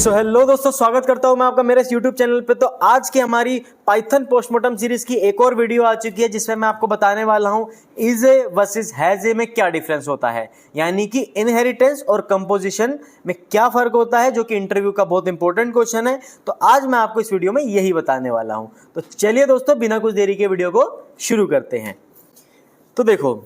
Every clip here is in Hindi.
हेलो दोस्तों, स्वागत करता हूं मैं आपका मेरे YouTube चैनल पे। तो आज की हमारी पाइथन पोस्टमॉर्टम सीरीज की एक और वीडियो आ चुकी है, जिसमें मैं आपको बताने वाला हूं इज ए वर्सेस हैज ए में क्या डिफरेंस होता है, यानी कि इनहेरिटेंस और कंपोजिशन में क्या फर्क होता है, जो कि इंटरव्यू का बहुत इंपॉर्टेंट क्वेश्चन है। तो आज मैं आपको इस वीडियो में यही बताने वाला हूं। तो चलिए दोस्तों, बिना कुछ देरी के वीडियो को शुरू करते हैं। तो देखो,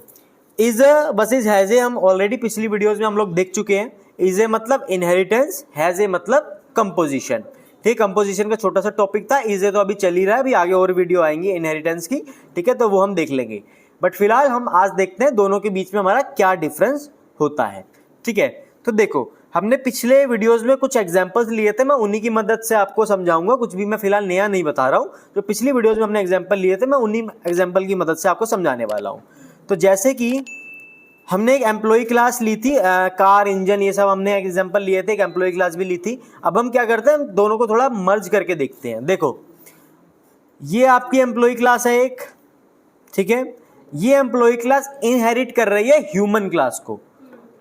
इज ए वर्सेस हैज ए हम ऑलरेडी पिछली वीडियोज में हम लोग देख चुके हैं। इज ए मतलब इनहेरिटेंस, हैज ए मतलब कंपोजिशन। ठीक, कंपोजिशन का छोटा सा टॉपिक था। इज ए तो अभी चल ही रहा है, अभी आगे और वीडियो आएंगी इनहेरिटेंस की, ठीक है, तो वो हम देख लेंगे। बट फिलहाल हम आज देखते हैं दोनों के बीच में हमारा क्या डिफरेंस होता है। ठीक है, तो देखो, हमने पिछले वीडियोस में कुछ एग्जांपल्स लिए थे, मैं उन्हीं की मदद से आपको समझाऊंगा। कुछ भी मैं फिलहाल नया नहीं बता रहा हूँ। जो पिछली वीडियोस में हमने एग्जांपल लिए थे, मैं उन्हीं एग्जांपल की मदद से आपको समझाने वाला हूँ। तो जैसे कि हमने एक एम्प्लॉय क्लास ली थी, कार, इंजन, ये सब हमने एग्जांपल लिए थे। एक एम्प्लॉय क्लास भी ली थी। अब हम क्या करते हैं, हम दोनों को थोड़ा मर्ज करके देखते हैं। देखो, ये आपकी एम्प्लॉय क्लास है एक, ठीक है। ये एम्प्लॉय क्लास इनहेरिट कर रही है ह्यूमन क्लास को,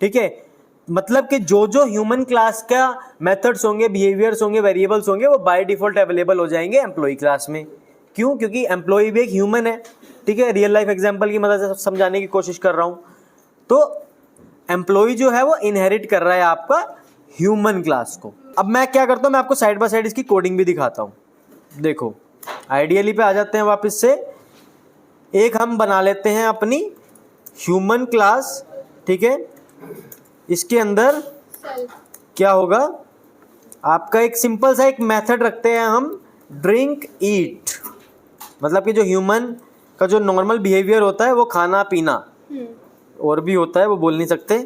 ठीक है। मतलब कि जो जो ह्यूमन क्लास का मेथड्स होंगे, बिहेवियर्स होंगे, वेरिएबल्स होंगे, वो बाय डिफॉल्ट अवेलेबल हो जाएंगे एम्प्लॉय क्लास में। क्यों? क्योंकि एम्प्लॉय भी एक ह्यूमन है, ठीक है। रियल लाइफ एग्जाम्पल की मदद से समझाने की कोशिश कर रहा हूं। तो एम्प्लॉय जो है वो इनहेरिट कर रहा है आपका ह्यूमन क्लास को। अब मैं क्या करता हूं, मैं आपको साइड बाय साइड इसकी कोडिंग भी दिखाता हूं। देखो, आइडियली पे आ जाते हैं वापस से। एक हम बना लेते हैं अपनी ह्यूमन क्लास, ठीक है। इसके अंदर क्या होगा, आपका एक सिंपल सा एक मेथड रखते हैं हम, ड्रिंक ईट। मतलब कि जो ह्यूमन का जो नॉर्मल बिहेवियर होता है वो खाना पीना, और भी होता है, वो बोल नहीं सकते।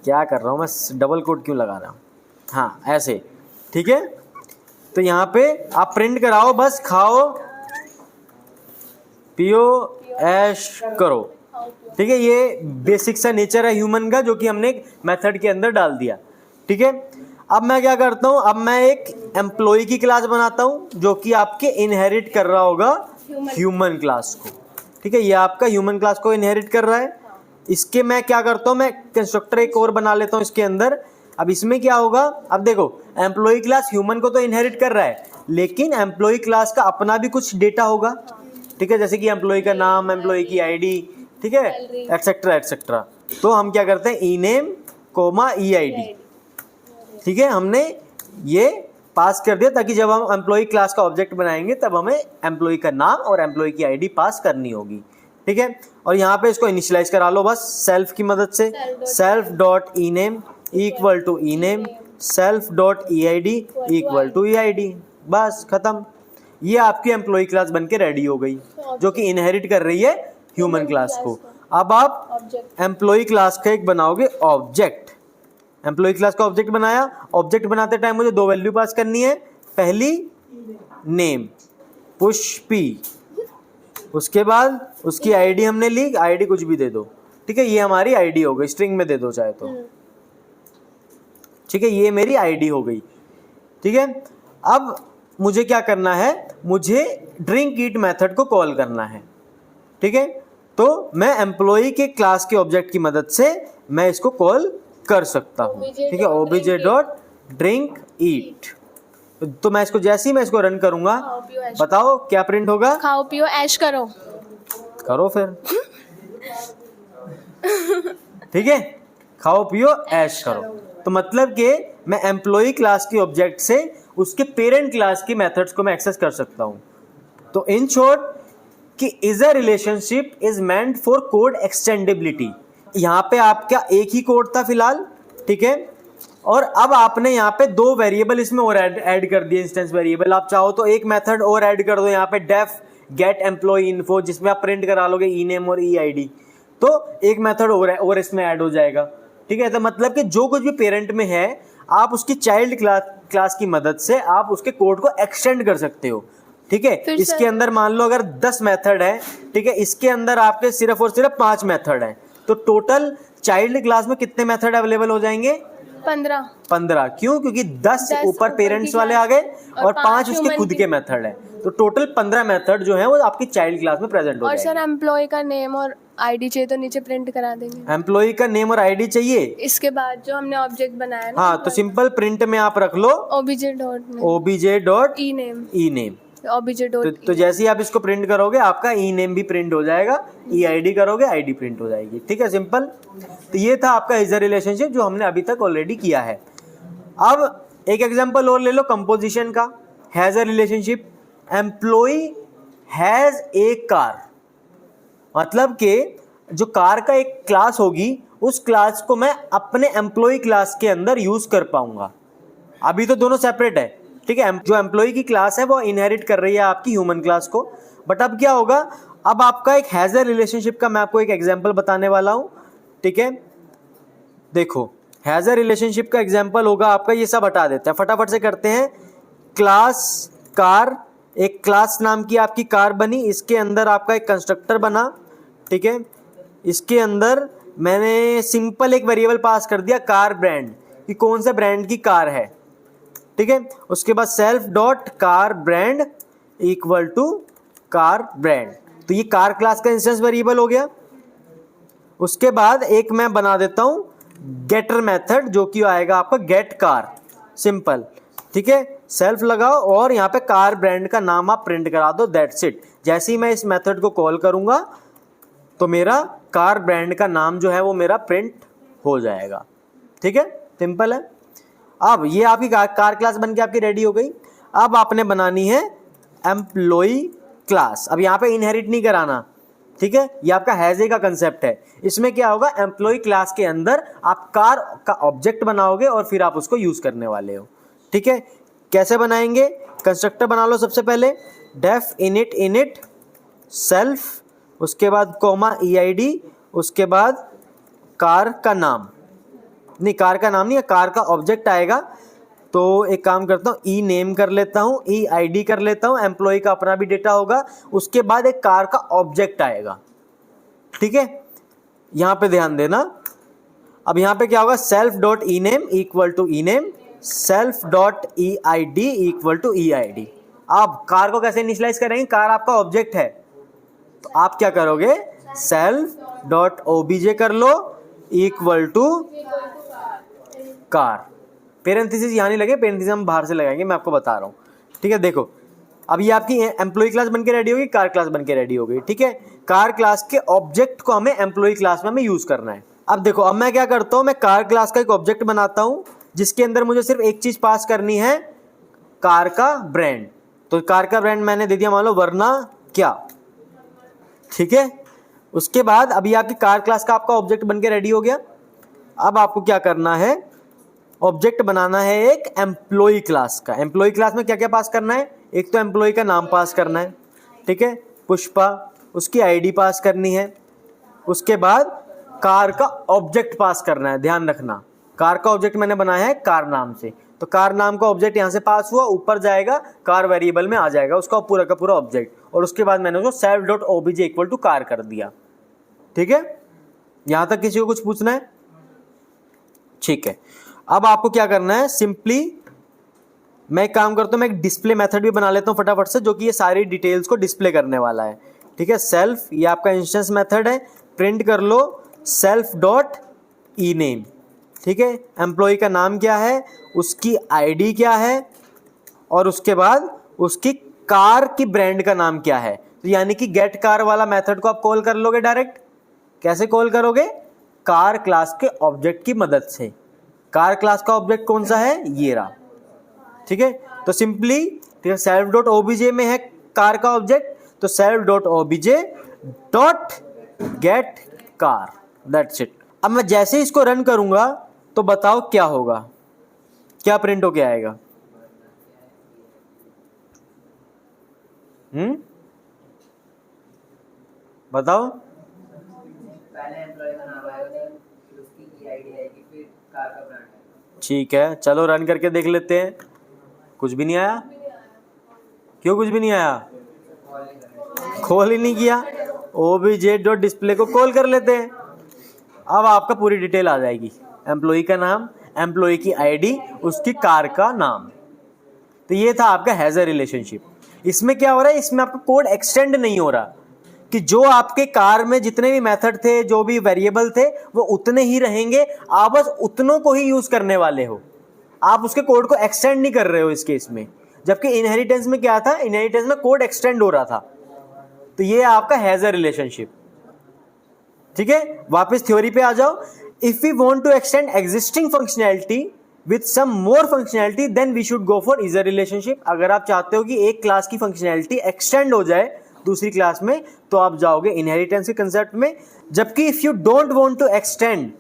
क्या कर रहा हूँ मैं, डबल कोट क्यों लगा रहा हूँ? हाँ, ऐसे, ठीक है। तो यहाँ पे आप प्रिंट कराओ, बस खाओ पियो ऐश करो, ठीक है। ये बेसिक सा नेचर है ह्यूमन का, जो कि हमने एक मेथड के अंदर डाल दिया, ठीक है। अब मैं क्या करता हूँ, अब मैं एक एम्प्लॉय की क्लास बनाता हूँ, जो कि आपके इनहेरिट कर रहा होगा ह्यूमन क्लास को, ठीक है। ये आपका ह्यूमन क्लास को इनहेरिट कर रहा है। इसके मैं क्या करता हूँ, मैं कंस्ट्रक्टर एक और बना लेता हूँ इसके अंदर। अब इसमें क्या होगा, अब देखो, एम्प्लॉय क्लास ह्यूमन को तो इनहेरिट कर रहा है, लेकिन एम्प्लॉय क्लास का अपना भी कुछ डेटा होगा, ठीक है। जैसे कि एम्प्लॉय का नाम, एम्प्लॉय की आईडी, ठीक है, एक्सेट्रा एक्सेट्रा। तो हम क्या करते हैं, ई नेम कोमा ई आईडी, ठीक है, हमने ये पास कर दिया, ताकि जब हम एम्प्लॉय क्लास का ऑब्जेक्ट बनाएंगे तब हमें एम्प्लॉय का नाम और एम्प्लॉय की आईडी पास करनी होगी, ठीक है। और यहाँ पे इसको इनिशियलाइज करा लो बस सेल्फ की मदद से। Self dot E name equal to E name, self dot E I D equal to E I D, बस खत्म। ये आपकी एम्प्लॉय क्लास बन के रेडी हो गई, जो कि इनहेरिट कर रही है ह्यूमन क्लास को। अब आप एम्प्लॉय क्लास का एक बनाओगे ऑब्जेक्ट। एम्प्लॉय क्लास का ऑब्जेक्ट बनाया, ऑब्जेक्ट बनाते टाइम मुझे दो वैल्यू पास करनी है। पहली नेम पुष्पी, उसके बाद उसकी आईडी हमने ली, आईडी कुछ भी दे दो, ठीक है। ये हमारी आईडी हो गई, स्ट्रिंग में दे दो चाहे तो, ठीक है। ये मेरी आईडी हो गई, ठीक है। अब मुझे क्या करना है, मुझे ड्रिंक ईट मेथड को कॉल करना है, ठीक है। तो मैं एम्प्लॉय के क्लास के ऑब्जेक्ट की मदद से मैं इसको कॉल कर सकता हूँ, ठीक है। obj डॉट ड्रिंक ईट। तो मैं इसको जैसे ही मैं इसको रन करूंगा, बताओ क्या प्रिंट होगा, खाओ पियो ऐश करो। करो फिर ठीक है, खाओ पियो ऐश करो। तो मतलब कि मैं एम्प्लॉय क्लास के ऑब्जेक्ट से उसके पेरेंट क्लास की मेथड्स को मैं एक्सेस कर सकता हूं। तो इन शॉर्ट कि is a relationship is meant for code extensibility. यहाँ पे आपका एक ही कोड था फिलहाल, ठीक है। और अब आपने यहाँ पे दो वेरिएबल इसमें और ऐड कर दिए, इंस्टेंस वेरिएबल। आप चाहो तो एक मेथड और ऐड कर दो यहाँ पे, डेफ गेट एम्प्लॉय इन्फो, जिसमें आप प्रिंट करा लोगे ई नेम और ई आईडी। तो एक मेथड और इसमें ऐड हो जाएगा, ठीक है। तो मतलब कि जो कुछ भी पेरेंट में है, आप उसकी चाइल्ड क्लास की मदद से आप उसके कोड को एक्सटेंड कर सकते हो, ठीक है। इसके अंदर मान लो अगर 10 मेथड है, ठीक है, इसके अंदर आपके सिर्फ और सिर्फ 5 मेथड है। तो टोटल चाइल्ड क्लास में कितने मेथड अवेलेबल हो जाएंगे, 15। क्यों? क्योंकि 10 ऊपर पेरेंट्स वाले आ गए और 5 उसके खुद के मेथड है। तो टोटल 15 मेथड जो है वो आपकी चाइल्ड क्लास में प्रेजेंट हो जाएंगे। और सर एम्प्लॉय का नेम और आईडी चाहिए तो नीचे प्रिंट करा देंगे। एम्प्लॉय का नेम और आईडी चाहिए। इसके बाद जो हमने ऑब्जेक्ट बनाया ना, हाँ, तो सिंपल प्रिंट में आप रख लो obj dot obj.ename। obj dot तो जैसे ही आप इसको प्रिंट करोगे आपका ई नेम भी प्रिंट हो जाएगा, ई आईडी करोगे आईडी प्रिंट हो जाएगी। ठीक है, सिंपल। तो ये था आपका इज अ रिलेशनशिप जो हमने अभी तक ऑलरेडी किया है। अब एक एग्जांपल और ले लो कंपोजिशन का। Has a relationship, employ has a car, मतलब कि जो कार का एक क्लास होगी उस क्लास को मैं अपने एम्प्लॉय क्लास के अंदर यूज कर पाऊंगा। अभी तो दोनों सेपरेट है, ठीक है। जो एम्प्लॉय की क्लास है वो इनहेरिट कर रही है आपकी ह्यूमन क्लास को, बट अब क्या होगा, अब आपका एक हैज अ रिलेशनशिप का मैं आपको एक एग्जांपल बताने वाला हूं। ठीक है, देखो हैज अ रिलेशनशिप का एग्जांपल होगा आपका, ये सब हटा देते हैं, फटाफट से करते हैं। क्लास कार, एक क्लास नाम की आपकी कार बनी, इसके अंदर आपका एक कंस्ट्रक्टर बना। ठीक है, इसके अंदर मैंने सिंपल एक वेरिएबल पास कर दिया कार ब्रांड, कि कौन सा ब्रांड की कार है। ठीक है, उसके बाद self dot car brand equal to car brand, तो ये कार क्लास का इंस्टेंस वेरिएबल हो गया। उसके बाद एक मैं बना देता हूं गेटर मेथड, जो कि आएगा आपका गेट कार, सिंपल। ठीक है, सेल्फ लगाओ और यहाँ पे कार ब्रांड का नाम आप प्रिंट करा दो, दैट्स इट। जैसे ही मैं इस मेथड को कॉल करूंगा तो मेरा कार ब्रांड का नाम जो है वो मेरा प्रिंट हो जाएगा। ठीक है, सिंपल है। अब ये आपकी कार क्लास बन के आपकी रेडी हो गई। अब आपने बनानी है एम्प्लॉय क्लास। अब यहाँ पे इनहेरिट नहीं कराना, ठीक है, ये आपका हैज ए का कंसेप्ट है। इसमें क्या होगा, एम्प्लॉय क्लास के अंदर आप कार का ऑब्जेक्ट बनाओगे और फिर आप उसको यूज करने वाले हो। ठीक है, कैसे बनाएंगे, कंस्ट्रक्टर बना लो सबसे पहले, डेफ इनिट सेल्फ, उसके बाद कॉमा ईआईडी, उसके बाद कार का नाम, नहीं कार का नाम नहीं है, कार का ऑब्जेक्ट आएगा। तो एक काम करता हूँ, ई नेम कर लेता हूँ, ई आईडी कर लेता हूँ, एम्प्लॉय का अपना भी डेटा होगा, उसके बाद एक कार का ऑब्जेक्ट आएगा। ठीक है, यहाँ पे ध्यान देना। अब यहाँ पे क्या होगा, self dot E name equal to E name, self dot E I D equal to E I D. अब कार को कैसे इनिशियलाइज करेंगे, कार आपका ऑब्जेक्ट है, तो आप क्या करोगे, सेल्फ डॉट ओबीजे कर लो इक्वल टू कार। पेरेंथेसिस यहाँ नहीं लगे, पेरेंथेसिस हम बाहर से लगाएंगे, मैं आपको बता रहा हूँ। ठीक है, देखो अब ये आपकी एम्प्लॉय क्लास बनके रेडी होगी, कार क्लास बनके रेडी हो गई। ठीक है, कार क्लास के ऑब्जेक्ट को हमें एम्प्लॉय क्लास में हमें यूज करना है। अब देखो, अब मैं क्या करता हूँ, मैं कार क्लास का एक ऑब्जेक्ट बनाता हूँ जिसके अंदर मुझे सिर्फ एक चीज पास करनी है, कार का ब्रांड। तो कार का ब्रांड मैंने दे दिया, मान लो वरना क्या। ठीक है, उसके बाद अभी आपकी कार क्लास का आपका ऑब्जेक्ट बनके रेडी हो गया। अब आपको क्या करना है, ऑब्जेक्ट बनाना है एक एम्प्लॉय क्लास का। एम्प्लॉय क्लास में क्या क्या पास करना है, एक तो एम्प्लॉय का नाम पास करना है, ठीक है, पुष्पा, उसकी आईडी पास करनी है। उसके बाद कार का ऑब्जेक्ट पास करना है, ध्यान रखना कार का ऑब्जेक्ट मैंने बनाया है कार नाम से, तो कार नाम का ऑब्जेक्ट यहाँ से पास हुआ, ऊपर जाएगा कार वेरिएबल में आ जाएगा उसका पूरा का पूरा ऑब्जेक्ट, और उसके बाद मैंने उसको self dot OBJ equal to car कर दिया। ठीक है, यहां तक किसी को कुछ पूछना है? ठीक है, अब आपको क्या करना है, सिंपली मैं एक काम करता हूं, मैं एक डिस्प्ले मेथड भी बना लेता हूं फटाफट से, जो कि ये सारी डिटेल्स को डिस्प्ले करने वाला है। ठीक है, सेल्फ, ये आपका इंस्टेंस मेथड है, प्रिंट कर low self dot E name. ठीक है, एम्प्लॉय का नाम क्या है, उसकी आईडी क्या है, और उसके बाद उसकी कार की ब्रांड का नाम क्या है। तो यानी कि गेट कार वाला मेथड को आप कॉल कर लोगे डायरेक्ट। कैसे कॉल करोगे, कार क्लास के ऑब्जेक्ट की मदद से। कार क्लास का ऑब्जेक्ट कौन सा है, ये रहा। ठीक है, तो सिंपली, ठीक है, सेल्फ डॉट ओबीजे में है कार का ऑब्जेक्ट, तो self dot OBJ dot gate car, that's it. अब मैं जैसे इसको रन करूंगा तो बताओ क्या होगा, क्या प्रिंट होके आएगा? बताओ। पहले एम्प्लॉय का नाम आएगा, फिर उसकी ईआईडी आएगी, फिर कार का ब्रांड आएगा। ठीक है, चलो रन करके देख लेते हैं। कुछ भी नहीं आया? क्यों कुछ भी नहीं आया? कॉल ही नहीं किया। ओबीजे डॉट डिस्प्ले को कॉल कर लेते हैं। अब आपका पूरी डिटेल आ जाएगी, एम्प्लॉय का नाम, एम्प्लॉय की आईडी, उसकी कार का नाम। तो ये था आपका हैज अ रिलेशनशिप। इसमें क्या हो रहा है, इसमें आपका कोड एक्सटेंड नहीं हो रहा, कि जो आपके कार में जितने भी मेथड थे, जो भी वेरिएबल थे, वो उतने ही रहेंगे, आप बस उतनों को ही यूज करने वाले हो, आप उसके कोड को एक्सटेंड नहीं कर रहे हो इस केस में। जबकि इनहेरिटेंस में क्या था, इनहेरिटेंस में कोड एक्सटेंड हो रहा था। तो ये आपका हैज अ रिलेशनशिप। ठीक है, वापस थ्योरी पे आ जाओ। If we want to extend existing functionality with some more functionality then we should go for is a relationship. अगर आप चाहते हो कि एक क्लास की फंक्शनैलिटी एक्सटेंड हो जाए दूसरी क्लास में, तो आप जाओगे इनहेरिटेंस के कंसेप्ट में। जबकि if you don't want to extend,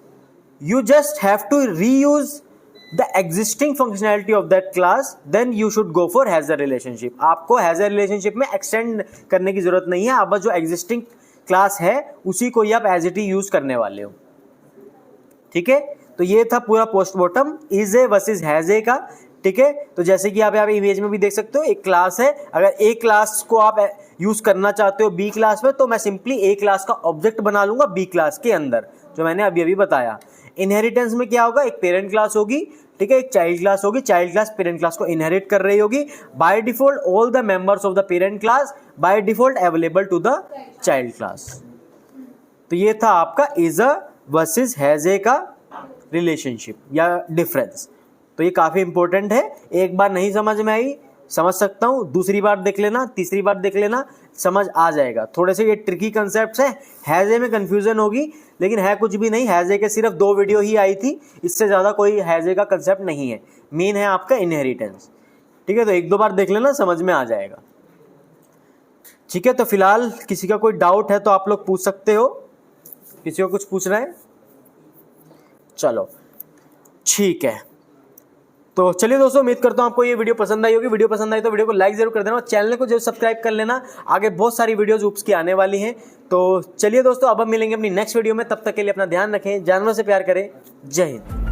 you just have to reuse the existing functionality of that class, then you should go for has a relationship। आपको has a relationship में extend करने की जरूरत नहीं है, आप बस जो existing class है उसी को ही आप as it is यूज करने वाले हो। ठीक है, तो ये था पूरा postmortem is a versus has a का। ठीक है, तो जैसे कि आप यहाँ पे इमेज में भी देख सकते हो, एक क्लास है, अगर ए क्लास को आप यूज करना चाहते हो बी क्लास में, तो मैं सिंपली ए क्लास का ऑब्जेक्ट बना लूंगा बी क्लास के अंदर, जो मैंने अभी अभी बताया। इनहेरिटेंस में क्या होगा, एक पेरेंट क्लास होगी, ठीक है, एक चाइल्ड क्लास होगी, चाइल्ड क्लास पेरेंट क्लास को इनहेरिट कर रही होगी। By default all the members of the parent class by default available to the child class. तो ये था आपका is a versus has a का रिलेशनशिप या डिफरेंस। तो ये काफी इंपॉर्टेंट है, एक बार नहीं समझ में आई, समझ सकता हूं, दूसरी बार देख लेना, तीसरी बार देख लेना, समझ आ जाएगा। थोड़े से ये ट्रिकी कंसेप्ट्स हैं, हैज ए में कंफ्यूजन होगी, लेकिन है कुछ भी नहीं। हैज ए के सिर्फ 2 वीडियो ही आई थी, इससे ज्यादा कोई हैज ए का कंसेप्ट नहीं है। मेन है आपका इनहेरिटेंस। ठीक है, तो 1-2 बार देख लेना, समझ में आ जाएगा। ठीक है, तो फिलहाल किसी का कोई डाउट है तो आप लोग पूछ सकते हो। किसी को कुछ पूछना है? चलो ठीक है, तो चलिए दोस्तों, उम्मीद करता हूं आपको ये वीडियो पसंद आई होगी। वीडियो पसंद आई तो वीडियो को लाइक जरूर कर देना और चैनल को जरूर सब्सक्राइब कर लेना। आगे बहुत सारी वीडियोस ऊप्स की आने वाली हैं। तो चलिए दोस्तों, अब हम मिलेंगे अपनी नेक्स्ट वीडियो में। तब तक के लिए अपना ध्यान रखें, जानवरों से प्यार करें। जय हिंद।